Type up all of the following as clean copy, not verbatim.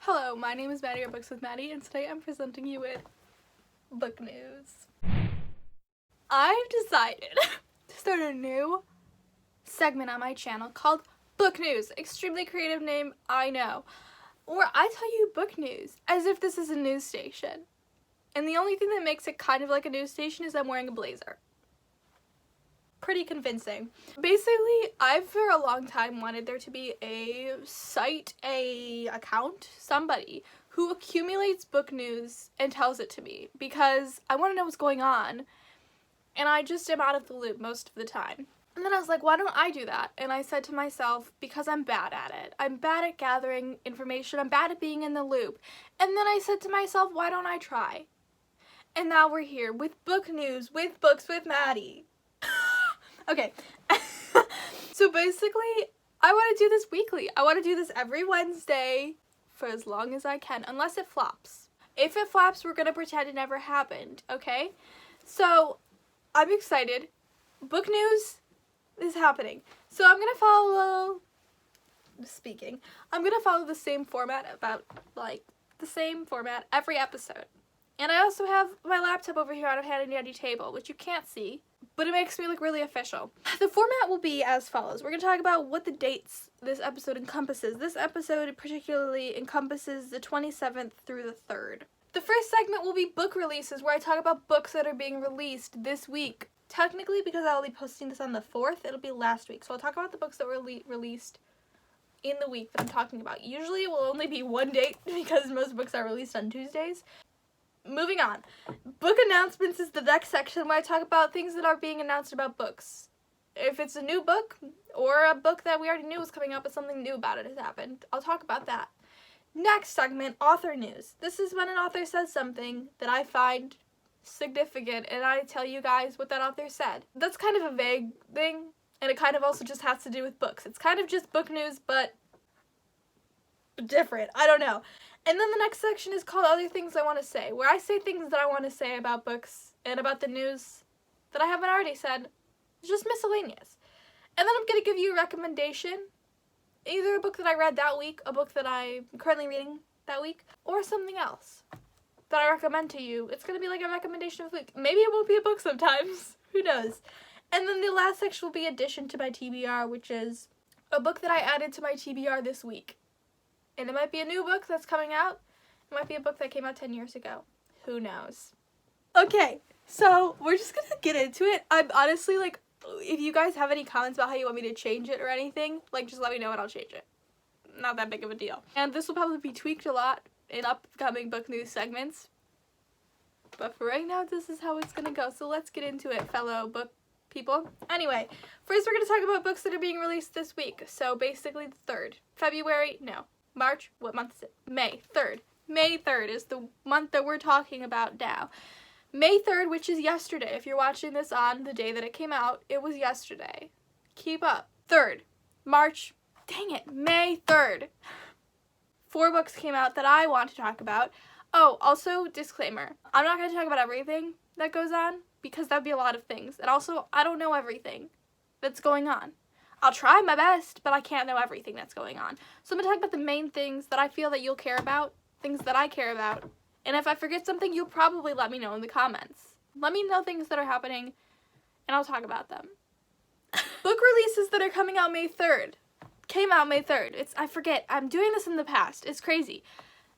Hello, my name is Maddie or Books with Maddie, and today I'm presenting you with book news. I've decided to start a new segment on my channel called Book News. Extremely creative name, I know. Where I tell you book news as if this is a news station. And the only thing that makes it kind of like a news station is I'm wearing a blazer. Pretty convincing. Basically, I've for a long time wanted there to be a site, somebody who accumulates book news and tells it to me because I want to know what's going on and I just am out of the loop most of the time. And then I was like, why don't I do that? And I said to myself, because I'm bad at it. I'm bad at gathering information. I'm bad at being in the loop. And then I said to myself, why don't I try? And now we're here with book news with Books with Maddie. Okay, so basically, I want to do this weekly. I want to do this every Wednesday for as long as I can, unless it flops. If it flops, we're going to pretend it never happened, okay? So, I'm excited. Book news is happening. So I'm going to follow the same format every episode. And I also have my laptop over here on a handy dandy table, which you can't see, but it makes me look really official. The format will be as follows. We're going to talk about what the dates this episode encompasses. This episode particularly encompasses the 27th through the 3rd. The first segment will be book releases, where I talk about books that are being released this week. Technically, because I'll be posting this on the 4th, it'll be last week. So I'll talk about the books that were released in the week that I'm talking about. Usually it will only be one date because most books are released on Tuesdays. Moving on. Book announcements is the next section where I talk about things that are being announced about books. If it's a new book or a book that we already knew was coming up but something new about it has happened, I'll talk about that. Next segment, author news. This is when an author says something that I find significant and I tell you guys what that author said. That's kind of a vague thing, and it kind of also just has to do with books. It's kind of just book news, but different. I don't know. And then the next section is called Other Things I Want to Say, where I say things that I want to say about books and about the news that I haven't already said. It's just miscellaneous. And then I'm going to give you a recommendation, either a book that I read that week, a book that I'm currently reading that week, or something else that I recommend to you. It's going to be like a recommendation of the week. Maybe it won't be a book sometimes. Who knows? And then the last section will be addition to my TBR, which is a book that I added to my TBR this week. And it might be a new book that's coming out. It might be a book that came out 10 years ago. Who knows? Okay, so we're just gonna get into it. I'm honestly, if you guys have any comments about how you want me to change it or anything, just let me know and I'll change it. Not that big of a deal. And this will probably be tweaked a lot in upcoming book news segments. But for right now, this is how it's gonna go. So let's get into it, fellow book people. Anyway, first we're gonna talk about books that are being released this week. So basically the 3rd. February, no. March, what month is it? May 3rd. May 3rd is the month that we're talking about now. May 3rd, which is yesterday. If you're watching this on the day that it came out, it was yesterday. Keep up. 3rd. March, dang it, May 3rd. 4 books came out that I want to talk about. Oh, also, disclaimer. I'm not going to talk about everything that goes on because that would be a lot of things. And also, I don't know everything that's going on. I'll try my best, but I can't know everything that's going on. So I'm going to talk about the main things that I feel that you'll care about, things that I care about. And if I forget something, you'll probably let me know in the comments. Let me know things that are happening, and I'll talk about them. Book releases that are coming out May 3rd. Came out May 3rd. I forget. I'm doing this in the past. It's crazy.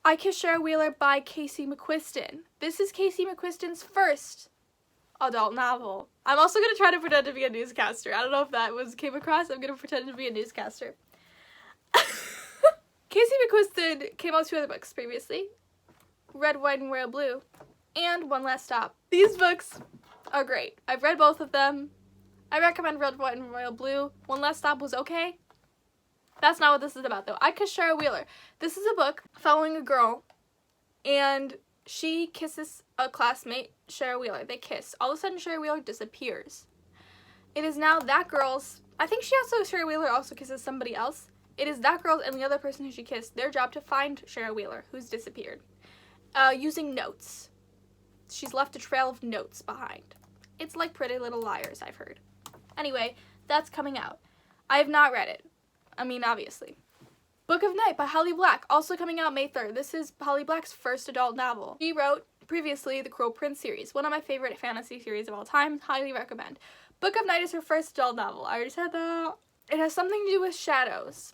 I Kiss Shara Wheeler by Casey McQuiston. This is Casey McQuiston's first adult novel. I'm also going to try to pretend to be a newscaster. I don't know if that came across. I'm going to pretend to be a newscaster. Casey McQuiston came out with 2 other books previously. Red, White, and Royal Blue. And One Last Stop. These books are great. I've read both of them. I recommend Red, White, and Royal Blue. One Last Stop was okay. That's not what this is about though. I Kiss Shara Wheeler. This is a book following a girl and she kisses a classmate, Shara Wheeler. They kiss. All of a sudden, Shara Wheeler disappears. It is now that girl's... Shara Wheeler also kisses somebody else. It is that girl's and the other person who she kissed, their job to find Shara Wheeler, who's disappeared. Using notes. She's left a trail of notes behind. It's like Pretty Little Liars, I've heard. Anyway, that's coming out. I have not read it. I mean, obviously. Book of Night by Holly Black, also coming out May 3rd. This is Holly Black's first adult novel. She wrote previously the Cruel Prince series, one of my favorite fantasy series of all time. Highly recommend. Book of Night is her first adult novel. I already said that. It has something to do with shadows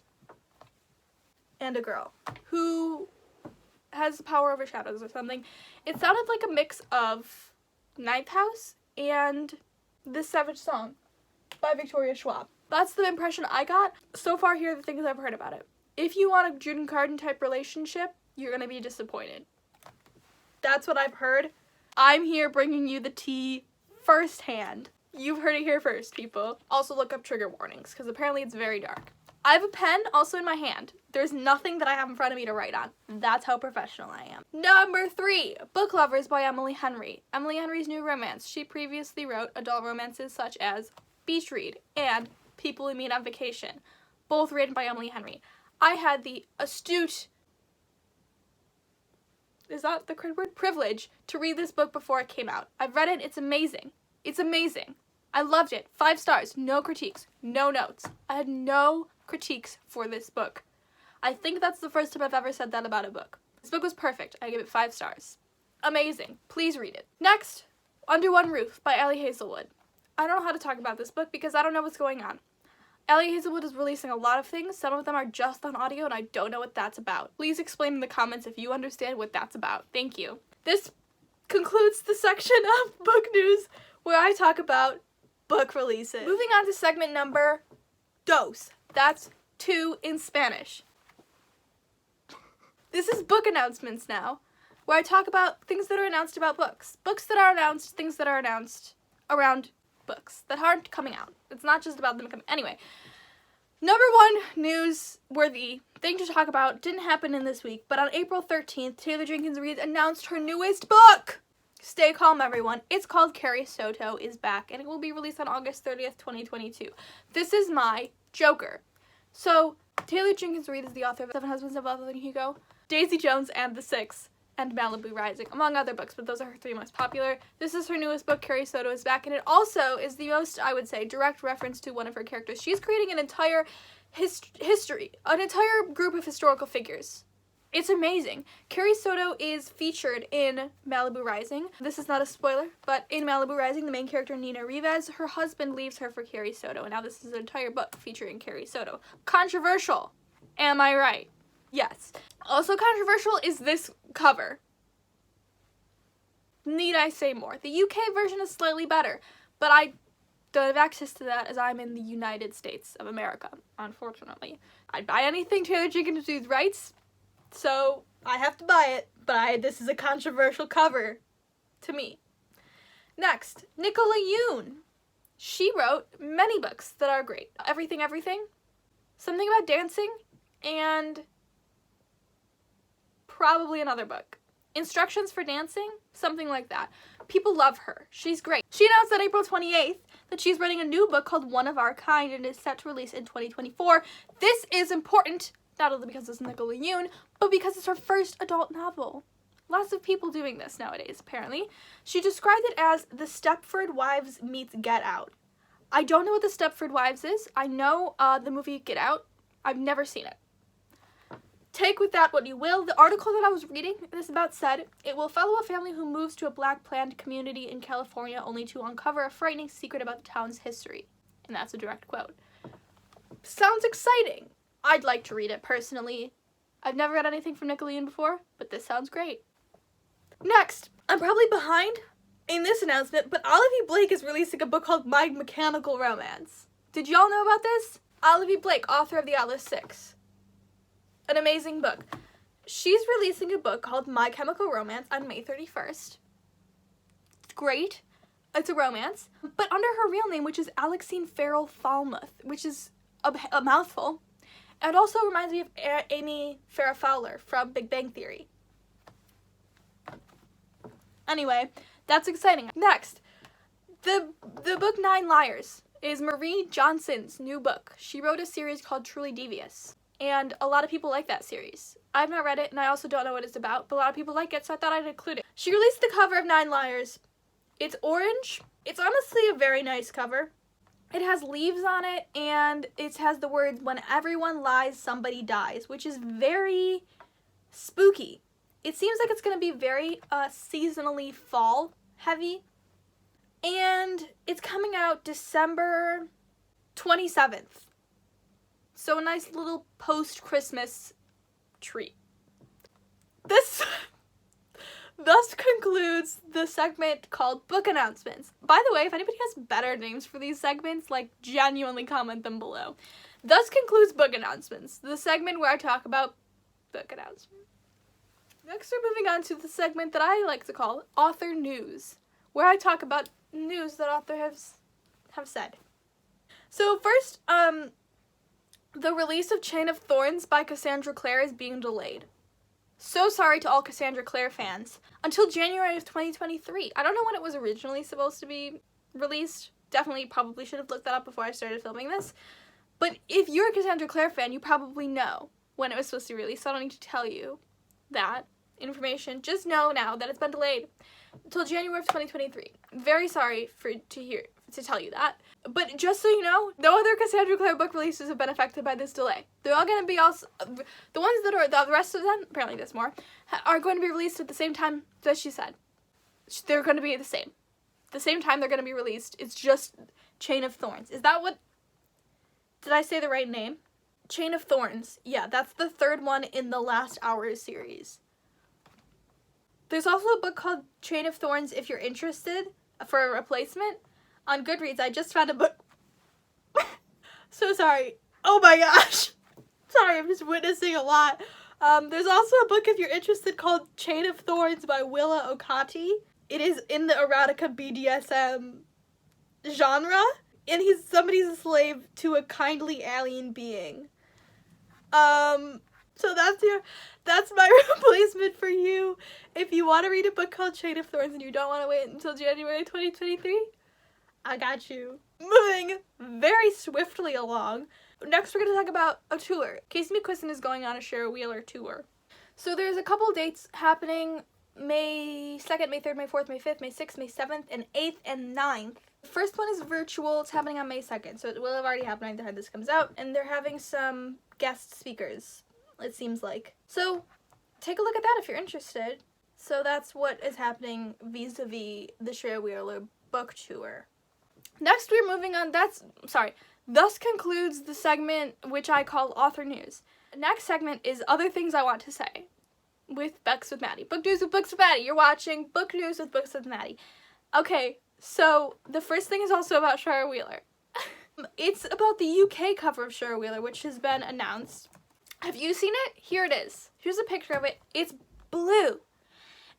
and a girl who has power over shadows or something. It sounded like a mix of Ninth House and This Savage Song by Victoria Schwab. That's the impression I got. So far, here are the things I've heard about it. If you want a June Carden type relationship, you're gonna be disappointed. That's what I've heard. I'm here bringing you the tea firsthand. You've heard it here first, people. Also look up trigger warnings, because apparently it's very dark. I have a pen also in my hand. There's nothing that I have in front of me to write on. That's how professional I am. Number 3, Book Lovers by Emily Henry. Emily Henry's new romance. She previously wrote adult romances such as Beach Read and People We Meet on Vacation, both written by Emily Henry. I had the astute, is that the correct word? Privilege to read this book before it came out. I've read it. It's amazing. It's amazing. I loved it. 5 stars. No critiques. No notes. I had no critiques for this book. I think that's the first time I've ever said that about a book. This book was perfect. I give it 5 stars. Amazing. Please read it. Next, Under One Roof by Allie Hazelwood. I don't know how to talk about this book because I don't know what's going on. Allie Hazelwood is releasing a lot of things. Some of them are just on audio and I don't know what that's about. Please explain in the comments if you understand what that's about. Thank you. This concludes the section of book news where I talk about book releases. Moving on to segment number dos. That's 2 in Spanish. This is book announcements now, where I talk about things that are announced about books. Books that are announced, things that are announced around books that aren't coming out. It's not just about them coming. Anyway, number 1 newsworthy thing to talk about didn't happen in this week, but on April 13th, Taylor Jenkins Reid announced her newest book. Stay calm, everyone. It's called Carrie Soto is Back, and it will be released on August 30th, 2022. This is my Joker. So, Taylor Jenkins Reid is the author of 7 Husbands of Evelyn Hugo, Daisy Jones and the Six, and Malibu Rising, among other books, but those are her 3 most popular. This is her newest book, Carrie Soto is Back, and it also is the most, I would say, direct reference to one of her characters. She's creating an entire history, an entire group of historical figures. It's amazing. Carrie Soto is featured in Malibu Rising. This is not a spoiler, but in Malibu Rising, the main character, Nina Rivas, her husband leaves her for Carrie Soto, and now this is an entire book featuring Carrie Soto. Controversial. Am I right? Yes. Also controversial is this cover. Need I say more? The UK version is slightly better, but I don't have access to that as I'm in the United States of America, unfortunately. I'd buy anything Taylor Jenkins Reid writes, so I have to buy it, but this is a controversial cover to me. Next, Nicola Yoon. She wrote many books that are great. Everything, Everything, Something About Dancing, and probably another book. Instructions for Dancing, something like that. People love her. She's great. She announced on April 28th that she's writing a new book called One of Our Kind and is set to release in 2024. This is important, not only because it's Nicola Yoon, but because it's her first adult novel. Lots of people doing this nowadays, apparently. She described it as The Stepford Wives meets Get Out. I don't know what The Stepford Wives is. I know the movie Get Out. I've never seen it. Take with that what you will. The article that I was reading this about said, it will follow a family who moves to a black planned community in California only to uncover a frightening secret about the town's history. And that's a direct quote. Sounds exciting. I'd like to read it personally. I've never read anything from Nicola Yoon before, but this sounds great. Next, I'm probably behind in this announcement, but Olivia Blake is releasing a book called My Mechanical Romance. Did y'all know about this? Olivia Blake, author of The Atlas Six. An amazing book. She's releasing a book called My Chemical Romance on May 31st. It's great. It's a romance, but under her real name, which is Alexine Farrell Falmouth, which is a mouthful. And also reminds me of Amy Farrah Fowler from Big Bang Theory. Anyway, that's exciting. Next, the book 9 Liars is Marie Johnson's new book. She wrote a series called Truly Devious, and a lot of people like that series. I've not read it, and I also don't know what it's about, but a lot of people like it, so I thought I'd include it. She released the cover of 9 Liars. It's orange. It's honestly a very nice cover. It has leaves on it, and it has the words, "When everyone lies, somebody dies," which is very spooky. It seems like it's going to be very seasonally fall heavy. And it's coming out December 27th. So a nice little post-Christmas treat. This thus concludes the segment called Book Announcements. By the way, if anybody has better names for these segments, like, genuinely comment them below. Thus concludes Book Announcements, the segment where I talk about book announcements. Next, we're moving on to the segment that I like to call Author News, where I talk about news that authors have said. So first, the release of Chain of Thorns by Cassandra Clare is being delayed. So sorry to all Cassandra Clare fans. Until January of 2023. I don't know when it was originally supposed to be released. Definitely probably should have looked that up before I started filming this. But if you're a Cassandra Clare fan, you probably know when it was supposed to be released. So I don't need to tell you that information. Just know now that it's been delayed until January of 2023. Very sorry to tell you that. But just so you know, no other Cassandra Clare book releases have been affected by this delay. They're all going to be the ones that are, the rest of them, apparently there's more, are going to be released at the same time that she said. They're going to be the same. The same time they're going to be released. It's just Chain of Thorns. Is that what, did I say the right name? Chain of Thorns. Yeah, that's the third one in the Last Hours series. There's also a book called Chain of Thorns if you're interested for a replacement. On Goodreads, I just found a book. So sorry. Oh my gosh. Sorry, I'm just witnessing a lot. There's also a book if you're interested called Chain of Thorns by Willa Okati. It is in the erotica BDSM genre. And somebody's a slave to a kindly alien being. So that's my replacement for you. If you want to read a book called Chain of Thorns and you don't want to wait until January 2023, I got you. Moving very swiftly along. Next, we're going to talk about a tour. Casey McQuiston is going on a Shara Wheeler tour. So there's a couple dates happening May 2nd, May 3rd, May 4th, May 5th, May 6th, May 7th, and 8th and 9th. The first one is virtual. It's happening on May 2nd, so it will have already happened by the time this comes out. And they're having some guest speakers, it seems like. So take a look at that if you're interested. So that's what is happening vis-a-vis the Shara Wheeler book tour. Next, we're moving on. Thus concludes the segment which I call Author News. The next segment is Other Things I Want to Say with Books with Maddie. Book News with Books with Maddie. You're watching Book News with Books with Maddie. Okay, so the first thing is also about Shara Wheeler. It's about the UK cover of Shara Wheeler, which has been announced. Have you seen it? Here it is. Here's a picture of it. It's blue.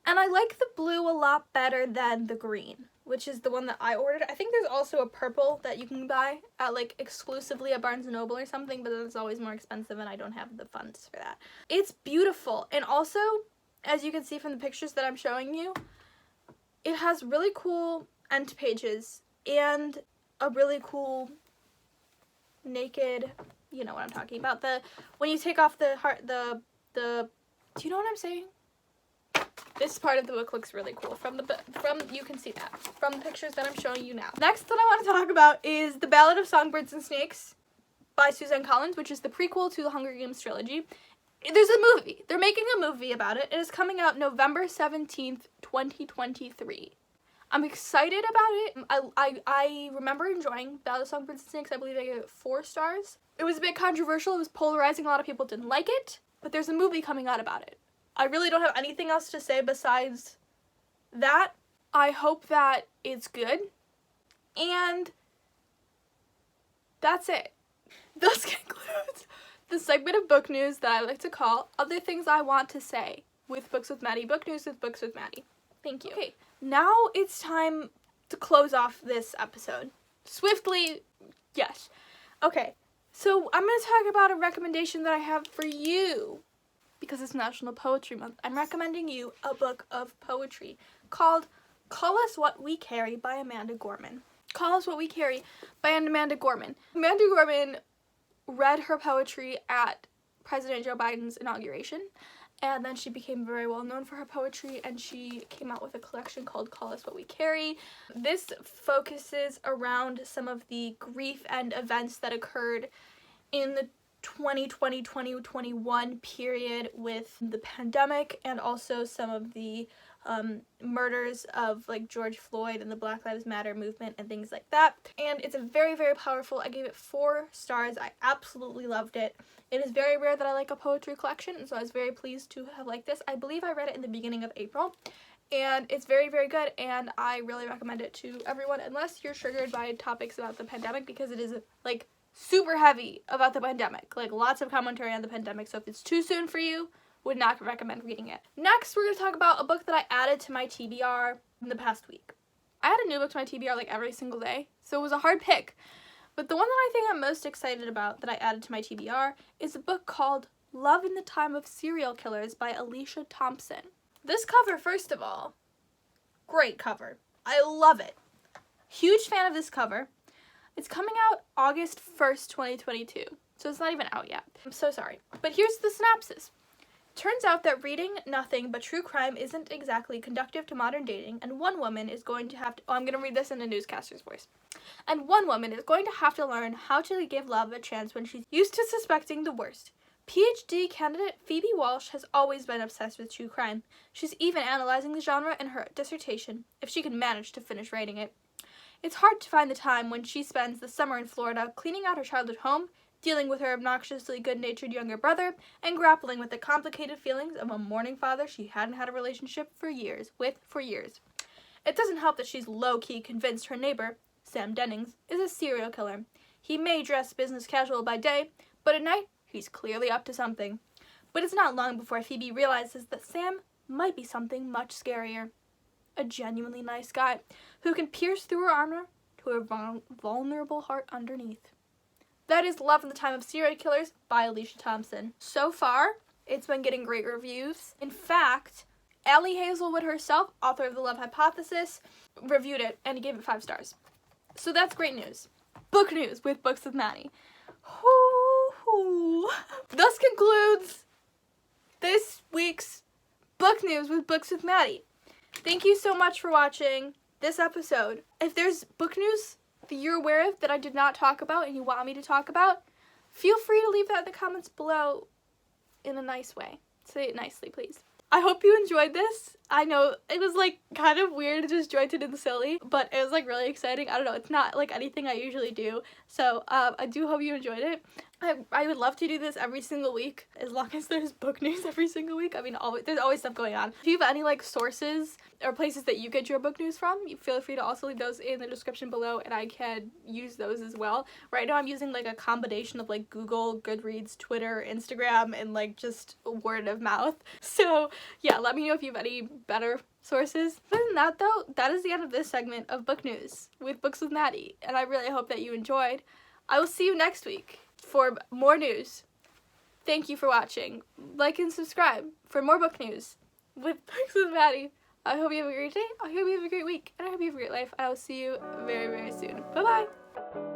And I like the blue a lot better than the green, which is the one that I ordered. I think there's also a purple that you can buy at, like, exclusively at Barnes & Noble or something, but it's always more expensive and I don't have the funds for that. It's beautiful. And also, as you can see from the pictures that I'm showing you, it has really cool end pages and a really cool naked, you know what I'm talking about. When you take off the do you know what I'm saying? This part of the book looks really cool you can see that from the pictures that I'm showing you now. Next that I want to talk about is The Ballad of Songbirds and Snakes by Suzanne Collins, which is the prequel to the Hunger Games trilogy. There's a movie. They're making a movie about it. It is coming out November 17th, 2023. I'm excited about it. I remember enjoying Ballad of Songbirds and Snakes. I believe I gave it 4 stars. It was a bit controversial. It was polarizing. A lot of people didn't like it, but there's a movie coming out about it. I really don't have anything else to say besides that. I hope that it's good. And that's it. Thus concludes the segment of book news that I like to call Other Things I Want to Say with Books with Maddie. Book News with Books with Maddie. Thank you. Okay, now it's time to close off this episode. Swiftly, yes. Okay, so I'm going to talk about a recommendation that I have for you. Because it's National Poetry Month, I'm recommending you a book of poetry called Call Us What We Carry by Amanda Gorman. Call Us What We Carry by Amanda Gorman. Amanda Gorman read her poetry at President Joe Biden's inauguration, And then she became very well known for her poetry, and she came out with a collection called Call Us What We Carry. This focuses around some of the grief and events that occurred in the 2020-2021 period with the pandemic, and also some of the murders of like George Floyd and the Black Lives Matter movement and things like that. And it's a very, very powerful. I gave it 4 stars. I absolutely loved it. It is very rare that I like a poetry collection, and so I was very pleased to have liked this. I believe I read it in the beginning of April, and it's very, very good, and I really recommend it to everyone, unless you're triggered by topics about the pandemic, because it is like super heavy about the pandemic, like lots of commentary on the pandemic. So if it's too soon for you, would not recommend reading it. Next, we're going to talk about a book that I added to my TBR in the past week. I add a new book to my TBR like every single day, so it was a hard pick. But the one that I think I'm most excited about that I added to my TBR is a book called Love in the Time of Serial Killers by Alicia Thompson. This cover, first of all, great cover. I love it. Huge fan of this cover. It's coming out August 1st, 2022, so it's not even out yet. I'm so sorry. But here's the synopsis. Turns out that reading nothing but true crime isn't exactly conducive to modern dating, and one woman is going to have to... Oh, I'm going to read this in a newscaster's voice. And one woman is going to have to learn how to give love a chance when she's used to suspecting the worst. PhD candidate Phoebe Walsh has always been obsessed with true crime. She's even analyzing the genre in her dissertation, if she can manage to finish writing it. It's hard to find the time when she spends the summer in Florida cleaning out her childhood home, dealing with her obnoxiously good-natured younger brother, and grappling with the complicated feelings of a mourning father she hadn't had a relationship for years. It doesn't help that she's low-key convinced her neighbor, Sam Dennings, is a serial killer. He may dress business casual by day, but at night, he's clearly up to something. But it's not long before Phoebe realizes that Sam might be something much scarier. A genuinely nice guy who can pierce through her armor to her vulnerable heart underneath. That is Love in the Time of Serial Killers by Alicia Thompson. So far, it's been getting great reviews. In fact, Allie Hazelwood herself, author of The Love Hypothesis, reviewed it and gave it 5 stars. So that's great news. Book news with Books with Maddie. Thus concludes this week's book news with Books with Maddie. Thank you so much for watching this episode. If there's book news that you're aware of that I did not talk about and you want me to talk about, feel free to leave that in the comments below in a nice way. Say it nicely, please. I hope you enjoyed this. I know it was like kind of weird, disjointed and silly, but it was like really exciting. I don't know, it's not like anything I usually do, so I do hope you enjoyed it. I would love to do this every single week, as long as there's book news every single week. I mean, there's always stuff going on. If you have any like sources or places that you get your book news from, you feel free to also leave those in the description below, and I can use those as well. Right now I'm using like a combination of like Google, Goodreads, Twitter, Instagram, and like just word of mouth. So yeah, let me know if you have any better sources. Other than that though, that is the end of this segment of book news with Books with Maddie, and I really hope that you enjoyed. I will see you next week for more news. Thank you for watching. Like and subscribe for more book news with Books with Maddie. I hope you have a great day. I hope you have a great week. And I hope you have a great life. I will see you very, very soon. Bye-bye.